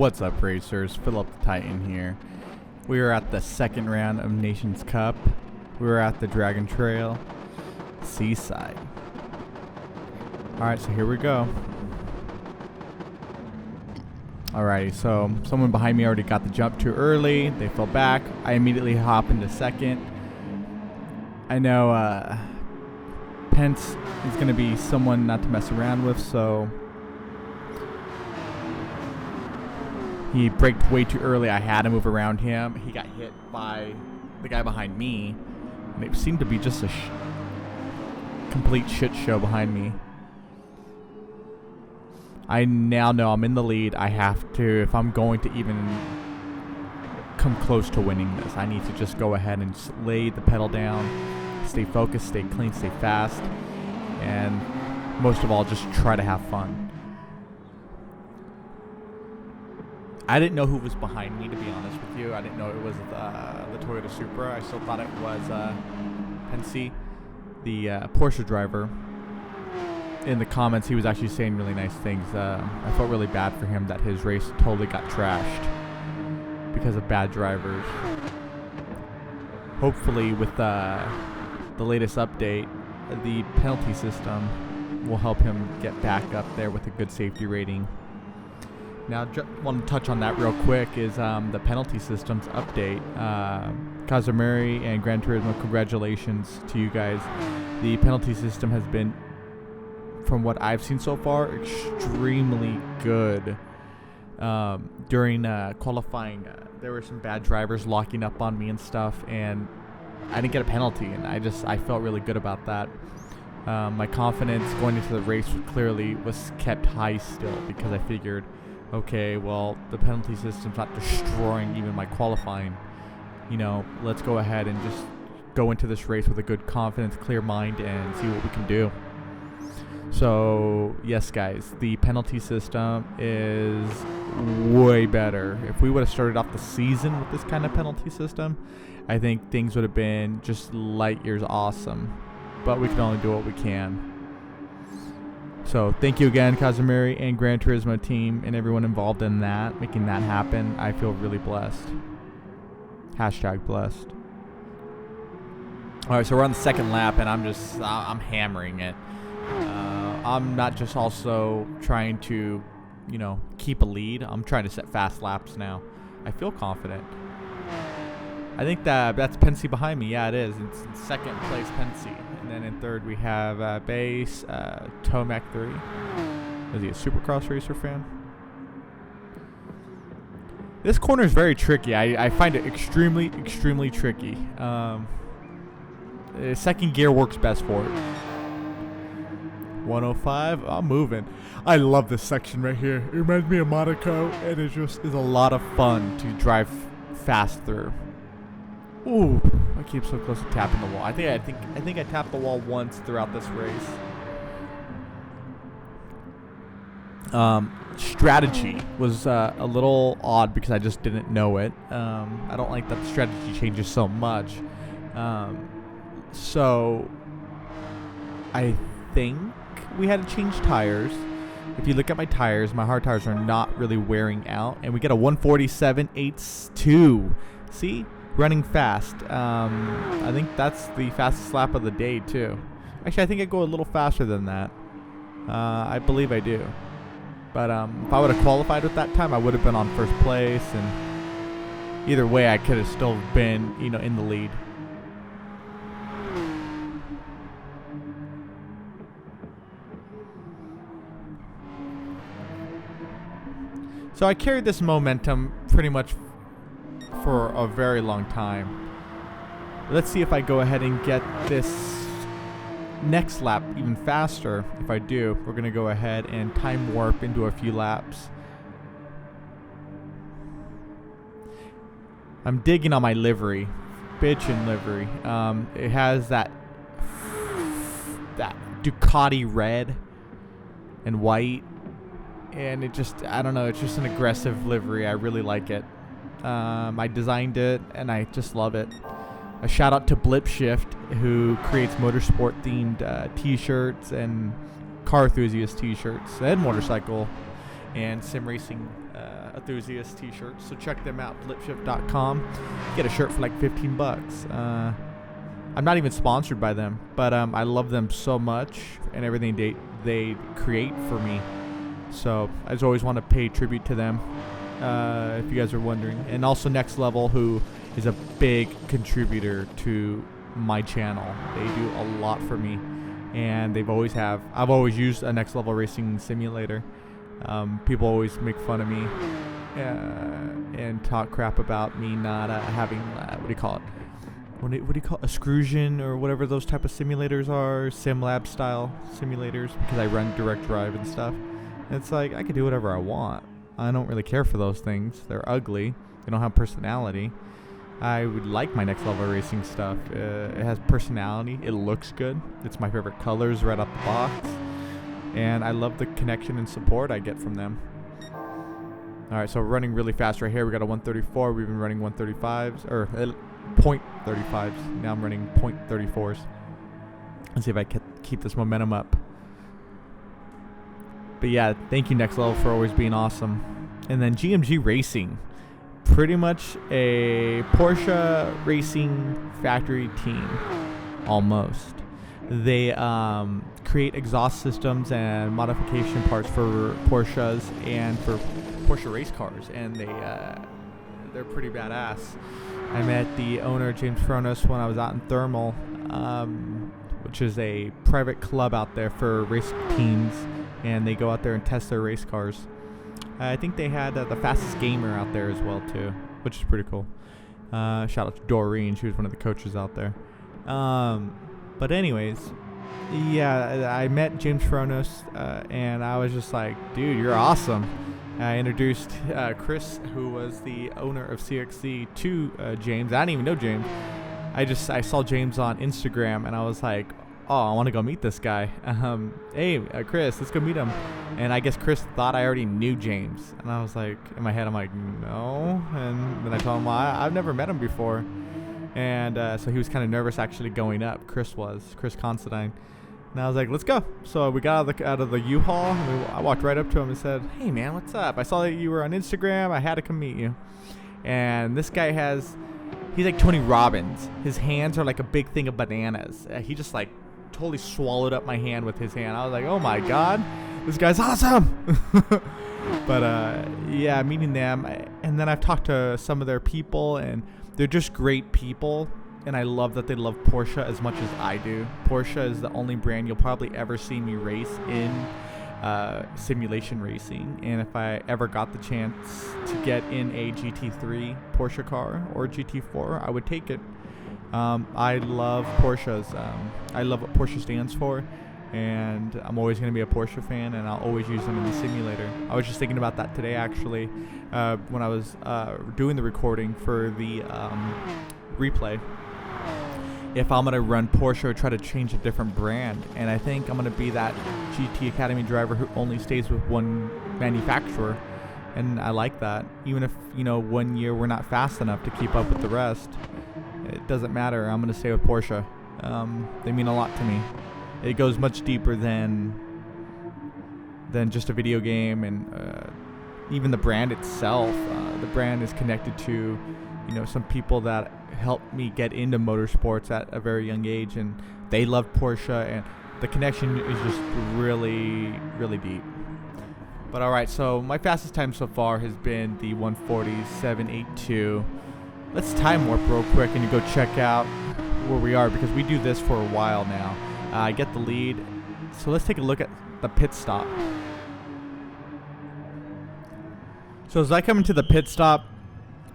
What's up, racers? Philip the Titan here. We are at the second round of Nations Cup. We were at the Dragon Trail, Seaside. Alright, so here we go. Alrighty, so someone behind me already got the jump too early. They fell back. I immediately hop into second. I know Pence is going to be someone not to mess around with, so he braked way too early. I had to move around him. He got hit by the guy behind me, and it seemed to be just a complete shit show behind me. I now know I'm in the lead. I have to, if I'm going to even come close to winning this, I need to just go ahead and just lay the pedal down, stay focused, stay clean, stay fast, and most of all, just try to have fun. I didn't know who was behind me, to be honest with you. I didn't know it was the Toyota Supra. I still thought it was Pensy, the Porsche driver. In the comments, he was actually saying really nice things. I felt really bad for him that his race totally got trashed because of bad drivers. Hopefully, with the latest update, the penalty system will help him get back up there with a good safety rating. Now, want to touch on that real quick is the penalty system's update. Kazumari and Gran Turismo, congratulations to you guys. The penalty system has been, from what I've seen so far, extremely good. During qualifying, there were some bad drivers locking up on me and stuff, and I didn't get a penalty, and I felt really good about that. My confidence going into the race was kept high still, because I figured, okay, well, the penalty system's not destroying even my qualifying. You know, let's go ahead and just go into this race with a good confidence, clear mind, and see what we can do. So, yes, guys, the penalty system is way better. If we would have started off the season with this kind of penalty system, I think things would have been just light years awesome. But we can only do what we can. So, thank you again, Kazumari and Gran Turismo team and everyone involved in that, making that happen. I feel really blessed. Hashtag blessed. Alright, so we're on the second lap, and I'm hammering it. I'm not just also trying to, keep a lead. I'm trying to set fast laps now. I feel confident. I think that's Pensy behind me. Yeah, it is. It's in second place, Pensy. And then in third, we have Base, Tomac 3. Is he a Supercross racer fan? This corner is very tricky. I find it extremely, extremely tricky. Second gear works best for it. 105, I'm moving. I love this section right here. It reminds me of Monaco, and it just is a lot of fun to drive fast through. Ooh, I keep so close to tapping the wall. I think I tapped the wall once throughout this race. Strategy was a little odd because I just didn't know it. I don't like that the strategy changes so much. So I think we had to change tires. If you look at my tires, my hard tires are not really wearing out, and we get a 147.82. See, running fast. I think that's the fastest lap of the day too. Actually, I think I go a little faster than that. I believe I do. But if I would have qualified with that time, I would have been on first place, and either way, I could have still been, in the lead. So I carried this momentum pretty much for a very long time. Let's see if I go ahead and get this next lap even faster. If I do, we're going to go ahead and time warp into a few laps. I'm digging on my livery. Bitchin' livery. It has that Ducati red and white. And it just, I don't know, it's just an aggressive livery. I really like it. I designed it, and I just love it. A shout out to Blip Shift, who creates motorsport themed t-shirts and car enthusiast t-shirts and motorcycle and sim racing enthusiast t-shirts, so check them out, blipshift.com. Get a shirt for like 15 bucks. I'm not even sponsored by them, but I love them so much and everything they create for me. So I just always want to pay tribute to them, if you guys are wondering. And also Next Level, who is a big contributor to my channel. They do a lot for me, and I've always used a Next Level racing simulator. People always make fun of me and talk crap about me not having what do you call it, excursion or whatever those type of simulators are, SimLab style simulators, because I run direct drive and stuff. And it's like, I can do whatever I want. I don't really care for those things. They're ugly. They don't have personality. I would like my Next Level racing stuff. It has personality. It looks good. It's my favorite colors right out the box. And I love the connection and support I get from them. Alright, so we're running really fast right here. We got a 134. We've been running 135s, or .35s. Now I'm running .34s. Let's see if I can keep this momentum up. But yeah, thank you Next Level for always being awesome. And then GMG Racing, pretty much a Porsche racing factory team, almost. They create exhaust systems and modification parts for Porsches and for Porsche race cars, and they're pretty badass. I met the owner, James Fronos, when I was out in Thermal, which is a private club out there for race teams, and they go out there and test their race cars. I think they had the fastest gamer out there as well too, which is pretty cool. Shout out to Doreen, she was one of the coaches out there. But anyways, yeah, I met James Fronos, and I was just like, dude, you're awesome. I introduced Chris, who was the owner of CXC, to James. I didn't even know James. I saw James on Instagram, and I was like, oh, I want to go meet this guy. Hey, Chris, let's go meet him. And I guess Chris thought I already knew James. And I was like, in my head, I'm like, no. And then I told him, well, I've never met him before. And so he was kind of nervous actually going up. Chris Considine. And I was like, let's go. So we got out of the U-Haul. I walked right up to him and said, hey, man, what's up? I saw that you were on Instagram. I had to come meet you. And this guy he's like Tony Robbins. His hands are like a big thing of bananas. He just like totally swallowed up my hand with his hand. I was like, oh my God, this guy's awesome. But yeah, meeting them. And then I've talked to some of their people, and they're just great people. And I love that they love Porsche as much as I do. Porsche is the only brand you'll probably ever see me race in simulation racing. And if I ever got the chance to get in a GT3 Porsche car or GT4, I would take it. I love Porsches. I love what Porsche stands for. And I'm always going to be a Porsche fan, and I'll always use them in the simulator. I was just thinking about that today, actually, when I was doing the recording for the replay. If I'm going to run Porsche or try to change a different brand, and I think I'm going to be that GT Academy driver who only stays with one manufacturer, and I like that. Even if, 1 year we're not fast enough to keep up with the rest, it doesn't matter. I'm going to stay with Porsche. They mean a lot to me. It goes much deeper than just a video game, and even the brand itself. The brand is connected to, some people that helped me get into motorsports at a very young age, and they love Porsche, and the connection is just really, really deep. But all right, so my fastest time so far has been the 1:47.82. Let's time warp real quick and you go check out where we are, because we do this for a while now. I get the lead, so let's take a look at the pit stop. So as I come into the pit stop,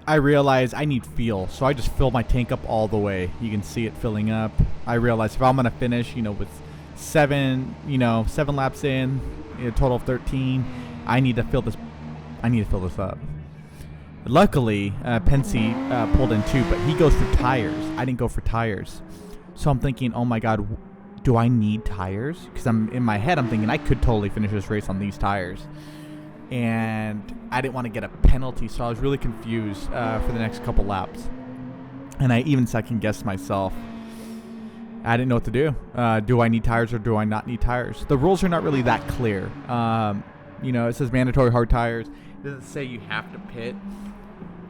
I realize I need fuel, so I just fill my tank up all the way. You can see it filling up. I realize if I'm gonna finish, with 7 laps in, a total of 13, I need to fill this. I need to fill this up. Luckily, Pensy pulled in too, but he goes for tires. I didn't go for tires, so I'm thinking, oh my God, do I need tires? Because in my head, I'm thinking I could totally finish this race on these tires. And I didn't want to get a penalty, so I was really confused for the next couple laps. And I even second-guessed myself. I didn't know what to do. Do I need tires or do I not need tires? The rules are not really that clear. it says mandatory hard tires. It doesn't say you have to pit.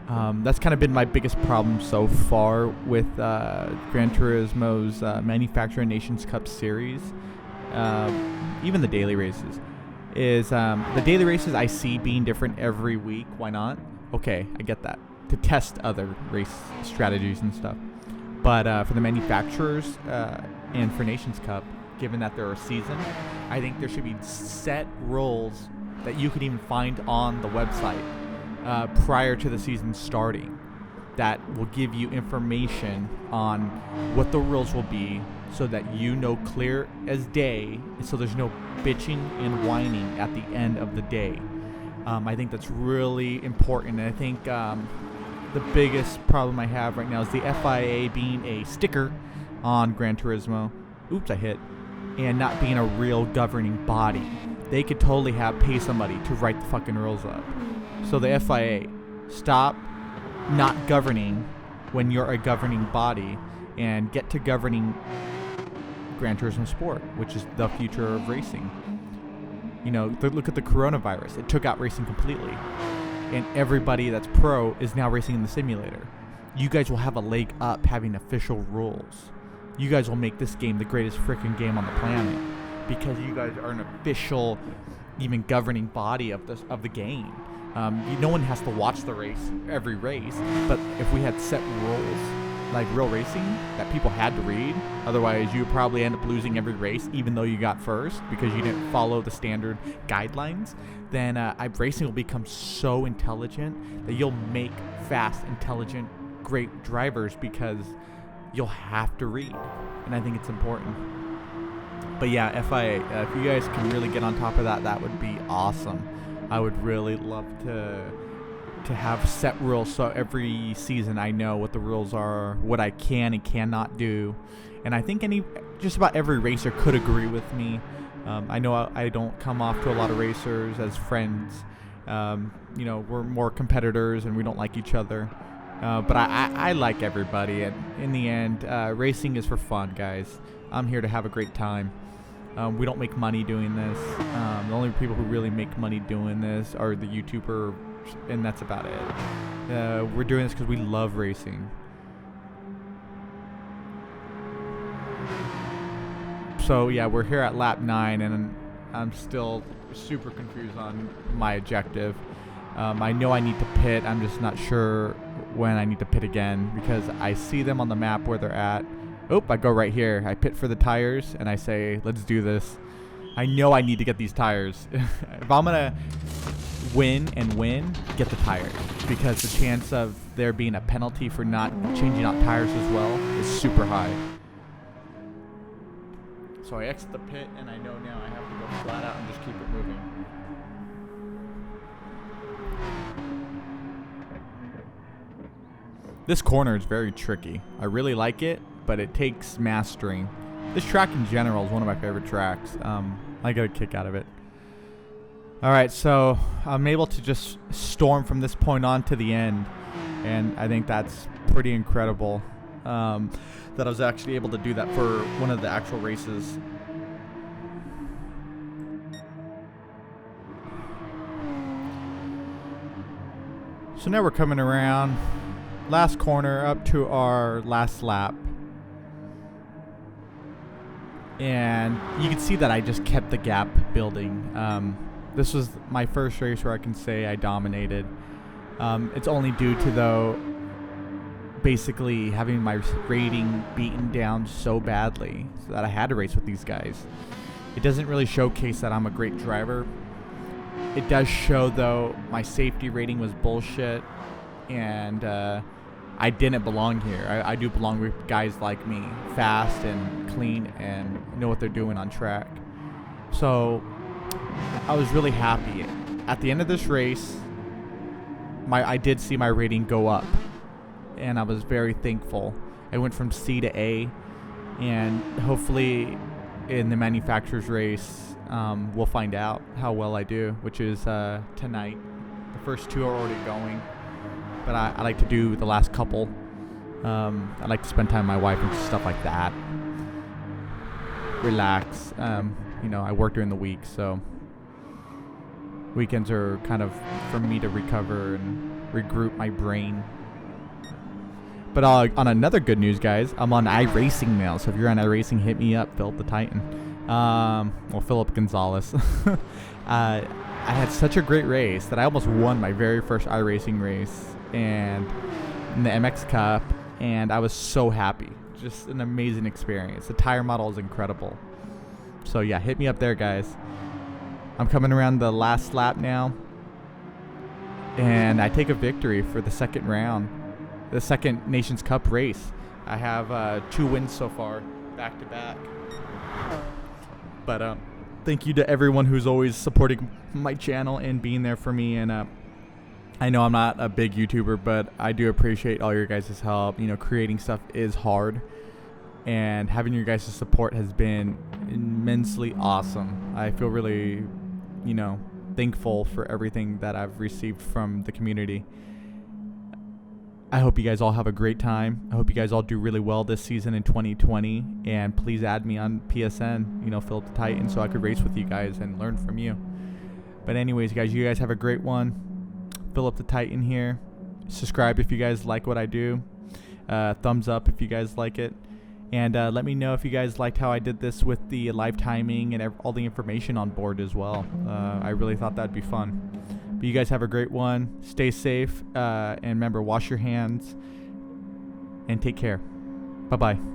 That's kind of been my biggest problem so far with Gran Turismo's Manufacturer Nations Cup series. Even the daily races. Is the daily races I see being different every week. Why not? Okay, I get that. To test other race strategies and stuff. But for the manufacturers and for Nations Cup, given that they're a season, I think there should be set rules that you could even find on the website prior to the season starting that will give you information on what the rules will be so that you know clear as day, so there's no bitching and whining at the end of the day. I think that's really important. And I think the biggest problem I have right now is the FIA being a sticker on Gran Turismo. Oops, I hit. And not being a real governing body. They could totally pay somebody to write the fucking rules up. So the FIA, stop not governing when you're a governing body and get to governing Gran Turismo Sport, which is the future of racing. Look at the coronavirus. It took out racing completely. And everybody that's pro is now racing in the simulator. You guys will have a leg up having official rules. You guys will make this game the greatest freaking game on the planet because you guys are an official, even governing body of the game. No one has to watch the race, every race, but if we had set rules, like real racing, that people had to read, otherwise you would probably end up losing every race, even though you got first, because you didn't follow the standard guidelines, then racing will become so intelligent that you'll make fast, intelligent, great drivers because you'll have to read, and I think it's important. But yeah, FIA, if you guys can really get on top of that, that would be awesome. I would really love to have set rules so every season I know what the rules are, what I can and cannot do. And I think just about every racer could agree with me. I know I don't come off to a lot of racers as friends. We're more competitors and we don't like each other. But I like everybody. And in the end, racing is for fun, guys. I'm here to have a great time. We don't make money doing this. The only people who really make money doing this are the YouTuber, and that's about it. We're doing this because we love racing. So yeah, we're here at lap 9, and I'm still super confused on my objective. I know I need to pit. I'm just not sure when I need to pit again because I see them on the map where they're at. I go right here. I pit for the tires, and I say, let's do this. I know I need to get these tires. If I'm going to win, get the tires. Because the chance of there being a penalty for not changing out tires as well is super high. So I exit the pit, and I know now I have to go flat out and just keep it moving. This corner is very tricky. I really like it, but it takes mastering. This track in general is one of my favorite tracks. I get a kick out of it. Alright, so I'm able to just storm from this point on to the end. And I think that's pretty incredible that I was actually able to do that for one of the actual races. So now we're coming around. Last corner up to our last lap. And you can see that I just kept the gap building. This was my first race where I can say I dominated. It's only due to, though, basically having my rating beaten down so badly so that I had to race with these guys. It doesn't really showcase that I'm a great driver. It does show, though, my safety rating was bullshit, and I didn't belong here. I do belong with guys like me, fast and clean and know what they're doing on track. So I was really happy. At the end of this race, I did see my rating go up, and I was very thankful. I went from C to A, and hopefully in the manufacturer's race, we'll find out how well I do, which is tonight. The first two are already going. But I like to do the last couple. I like to spend time with my wife and stuff like that. Relax. I work during the week, so Weekends are kind of for me to recover and regroup my brain. But on another good news, guys, I'm on iRacing now. So if you're on iRacing, hit me up, Philip the Titan. Philip Gonzalez. I had such a great race that I almost won my very first iRacing race and in the MX Cup, and I was so happy. Just an amazing experience. The tire model is incredible. So yeah, hit me up there, guys. I'm coming around the last lap now, and I take a victory for the second round, the second Nations Cup race. I have 2 wins so far, back to back. But thank you to everyone who's always supporting my channel and being there for me. And I know I'm not a big YouTuber, but I do appreciate all your guys' help. You know, creating stuff is hard, and having your guys' support has been immensely awesome. I feel really, thankful for everything that I've received from the community. I hope you guys all have a great time. I hope you guys all do really well this season in 2020. And please add me on PSN, Philip the Titan, so I could race with you guys and learn from you. But anyways, guys, you guys have a great one. Philip the Titan here. Subscribe if you guys like what I do. Thumbs up if you guys like it. And let me know if you guys liked how I did this with the live timing and all the information on board as well. I really thought that'd be fun. But you guys have a great one. Stay safe. And remember, wash your hands. And take care. Bye-bye.